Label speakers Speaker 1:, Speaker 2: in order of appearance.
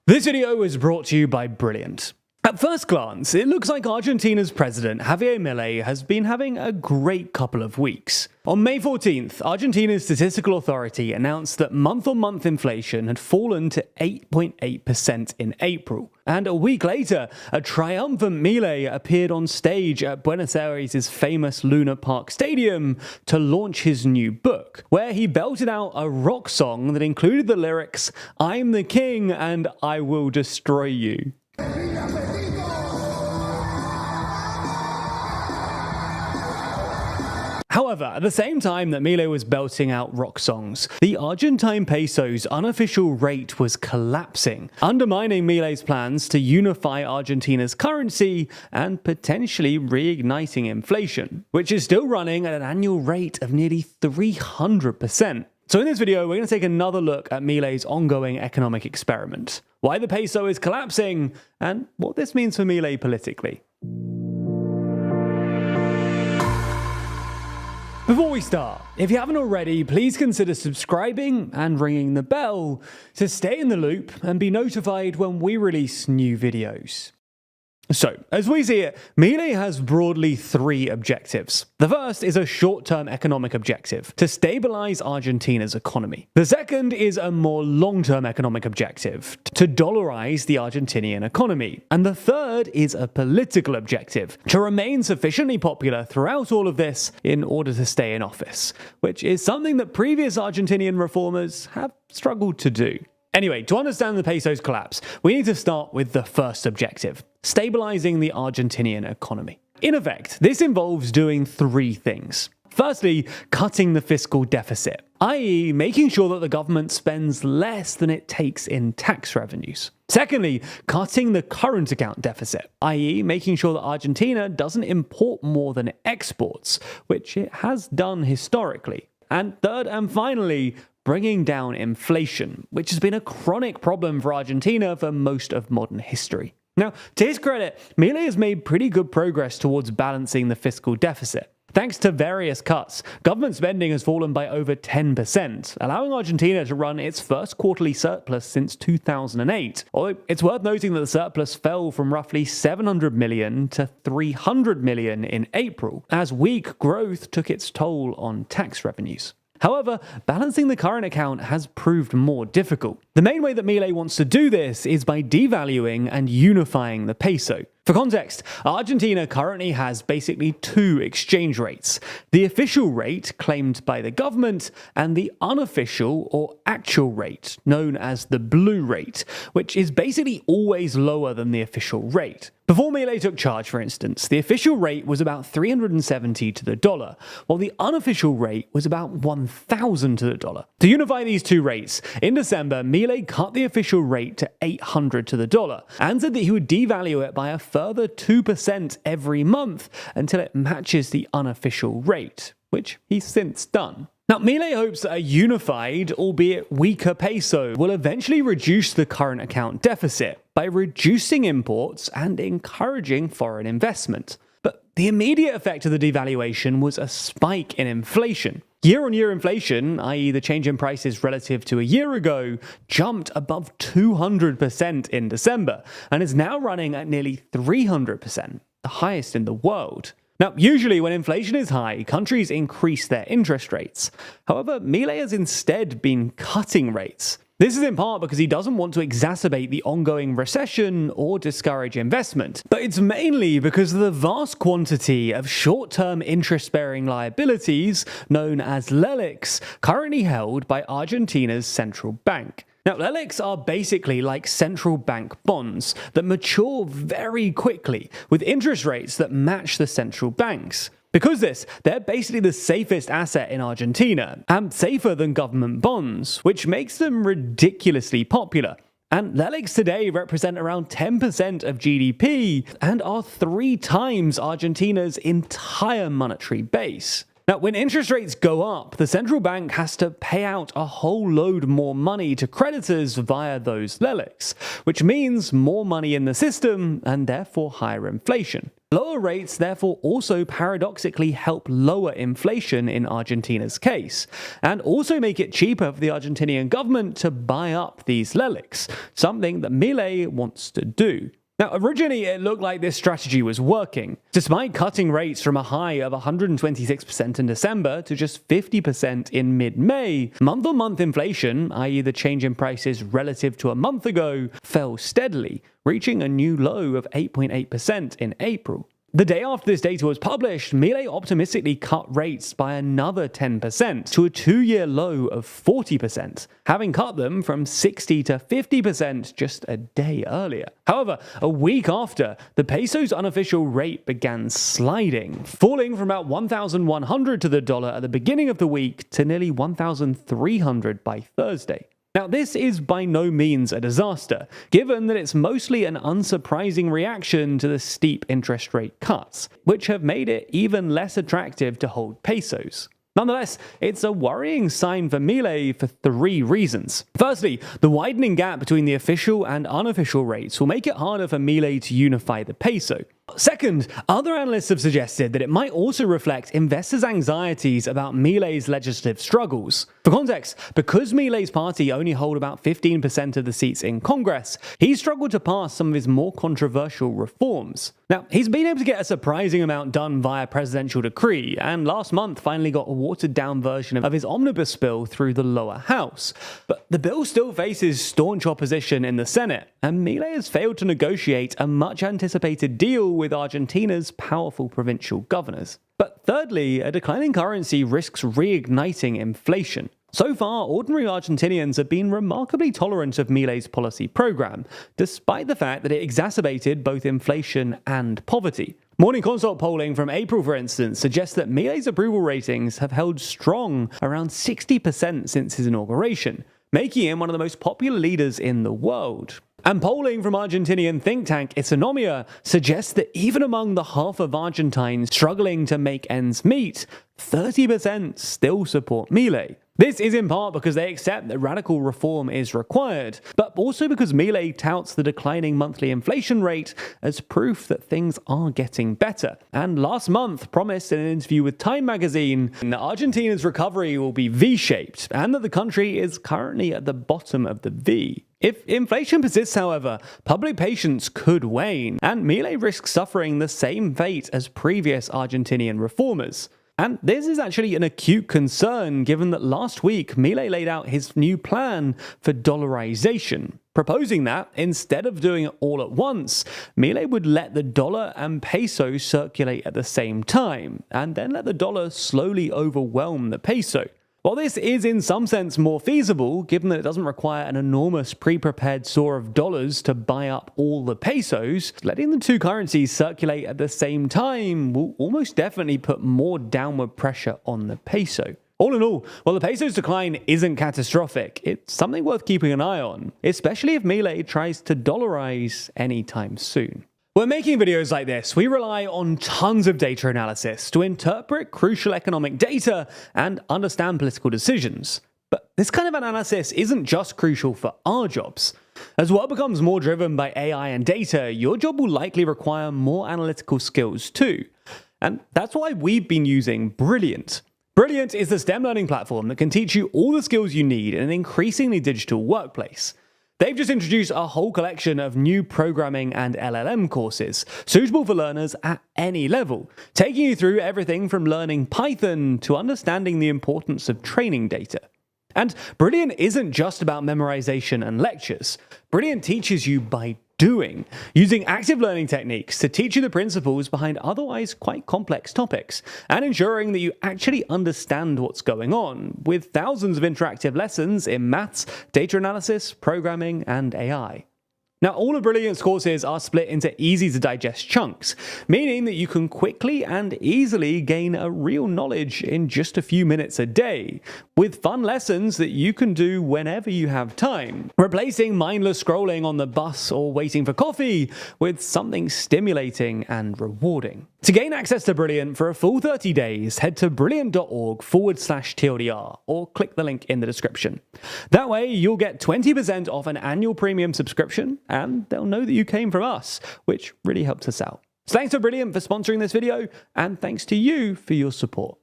Speaker 1: This video is brought to you by Brilliant. At first glance, it looks like Argentina's president Javier Milei has been having a great couple of weeks. On May 14th, Argentina's statistical authority announced that month-on-month inflation had fallen to 8.8% in April. And a week later, a triumphant Milei appeared on stage at Buenos Aires' famous Luna Park Stadium to launch his new book, where he belted out a rock song that included the lyrics, "I'm the king and I will destroy you." However, at the same time that Milei was belting out rock songs, the Argentine peso's unofficial rate was collapsing, undermining Milei's plans to unify Argentina's currency and potentially reigniting inflation, which is still running at an annual rate of nearly 300%. So in this video, we're going to take another look at Milei's ongoing economic experiment, why the peso is collapsing, and what this means for Milei politically. Before we start, if you haven't already, please consider subscribing and ringing the bell to stay in the loop and be notified when we release new videos. So, as we see it, Milei has broadly three objectives. The first is a short-term economic objective, to stabilize Argentina's economy. The second is a more long-term economic objective, to dollarize the Argentinian economy. And the third is a political objective, to remain sufficiently popular throughout all of this in order to stay in office, which is something that previous Argentinian reformers have struggled to do. Anyway, to understand the peso's collapse, we need to start with the first objective, stabilizing the Argentinian economy. In effect, this involves doing three things. Firstly, cutting the fiscal deficit, i.e. making sure that the government spends less than it takes in tax revenues. Secondly, cutting the current account deficit, i.e. making sure that Argentina doesn't import more than it exports, which it has done historically. And third and finally, bringing down inflation, which has been a chronic problem for Argentina for most of modern history. Now, to his credit, Milei has made pretty good progress towards balancing the fiscal deficit. Thanks to various cuts, government spending has fallen by over 10%, allowing Argentina to run its first quarterly surplus since 2008. Although it's worth noting that the surplus fell from roughly 700 million to 300 million in April, as weak growth took its toll on tax revenues. However, balancing the current account has proved more difficult. The main way that Milei wants to do this is by devaluing and unifying the peso. For context, Argentina currently has basically two exchange rates: the official rate claimed by the government and the unofficial or actual rate, known as the blue rate, which is basically always lower than the official rate. Before Milei took charge, for instance, the official rate was about 370 to the dollar, while the unofficial rate was about 1,000 to the dollar. To unify these two rates, in December, Milei cut the official rate to 800 to the dollar and said that he would devalue it by a further 2% every month until it matches the unofficial rate, which he's since done. Now, Milei hopes that a unified, albeit weaker peso will eventually reduce the current account deficit by reducing imports and encouraging foreign investment. But the immediate effect of the devaluation was a spike in inflation. Year-on-year inflation, i.e. the change in prices relative to a year ago, jumped above 200% in December and is now running at nearly 300%, the highest in the world. Now, usually when inflation is high, countries increase their interest rates. However, Milei has instead been cutting rates. This is in part because he doesn't want to exacerbate the ongoing recession or discourage investment, but it's mainly because of the vast quantity of short-term interest-bearing liabilities, known as LELIQs, currently held by Argentina's central bank. Now, LELIQs are basically like central bank bonds that mature very quickly, with interest rates that match the central banks. Because of this, they're basically the safest asset in Argentina, and safer than government bonds, which makes them ridiculously popular. And LELIQs today represent around 10% of GDP and are 3 times Argentina's entire monetary base. Now, when interest rates go up, the central bank has to pay out a whole load more money to creditors via those LELICs, which means more money in the system and therefore higher inflation. Lower rates therefore also paradoxically help lower inflation in Argentina's case, and also make it cheaper for the Argentinian government to buy up these LELICs, something that Milei wants to do. Now, originally it looked like this strategy was working. Despite cutting rates from a high of 126% in December to just 50% in mid-May, month-on-month inflation, i.e. the change in prices relative to a month ago, fell steadily, reaching a new low of 8.8% in April. The day after this data was published, Milei optimistically cut rates by another 10% to a 2-year low of 40%, having cut them from 60 to 50% just a day earlier. However, a week after, the peso's unofficial rate began sliding, falling from about 1,100 to the dollar at the beginning of the week to nearly 1,300 by Thursday. Now, this is by no means a disaster, given that it's mostly an unsurprising reaction to the steep interest rate cuts, which have made it even less attractive to hold pesos. Nonetheless, it's a worrying sign for Milei for 3 reasons. Firstly, the widening gap between the official and unofficial rates will make it harder for Milei to unify the peso. Second, other analysts have suggested that it might also reflect investors' anxieties about Milei's legislative struggles. For context, because Milei's party only hold about 15% of the seats in Congress, he's struggled to pass some of his more controversial reforms. Now, he's been able to get a surprising amount done via presidential decree, and last month finally got a watered-down version of his omnibus bill through the lower house. But the bill still faces staunch opposition in the Senate, and Milei has failed to negotiate a much-anticipated deal with Argentina's powerful provincial governors. But thirdly, a declining currency risks reigniting inflation. So far, ordinary Argentinians have been remarkably tolerant of Milei's policy program, despite the fact that it exacerbated both inflation and poverty. Morning Consult polling from April, for instance, suggests that Milei's approval ratings have held strong around 60% since his inauguration, making him one of the most popular leaders in the world. And polling from Argentinian think tank Economia suggests that even among the half of Argentines struggling to make ends meet, 30% still support Milei. This is in part because they accept that radical reform is required, but also because Milei touts the declining monthly inflation rate as proof that things are getting better. And last month promised in an interview with Time magazine that Argentina's recovery will be V-shaped and that the country is currently at the bottom of the V. If inflation persists, however, public patience could wane, and Milei risks suffering the same fate as previous Argentinian reformers. And this is actually an acute concern given that last week Milei laid out his new plan for dollarization, proposing that instead of doing it all at once, Milei would let the dollar and peso circulate at the same time, and then let the dollar slowly overwhelm the peso. While this is in some sense more feasible, given that it doesn't require an enormous pre-prepared store of dollars to buy up all the pesos, letting the two currencies circulate at the same time will almost definitely put more downward pressure on the peso. All in all, while the peso's decline isn't catastrophic, it's something worth keeping an eye on, especially if Milei tries to dollarize anytime soon. When making videos like this, we rely on tons of data analysis to interpret crucial economic data and understand political decisions. But this kind of analysis isn't just crucial for our jobs. As the world becomes more driven by AI and data, your job will likely require more analytical skills too. And that's why we've been using Brilliant. Brilliant is the STEM learning platform that can teach you all the skills you need in an increasingly digital workplace. They've just introduced a whole collection of new programming and LLM courses, suitable for learners at any level, taking you through everything from learning Python to understanding the importance of training data. And Brilliant isn't just about memorization and lectures. Brilliant teaches you by doing, using active learning techniques to teach you the principles behind otherwise quite complex topics, and ensuring that you actually understand what's going on, with thousands of interactive lessons in maths, data analysis, programming, and AI. Now, all of Brilliant's courses are split into easy to digest chunks, meaning that you can quickly and easily gain a real knowledge in just a few minutes a day, with fun lessons that you can do whenever you have time, replacing mindless scrolling on the bus or waiting for coffee with something stimulating and rewarding. To gain access to Brilliant for a full 30 days, head to brilliant.org/TLDR or click the link in the description. That way, you'll get 20% off an annual premium subscription, and they'll know that you came from us, which really helps us out. So thanks to Brilliant for sponsoring this video, and thanks to you for your support.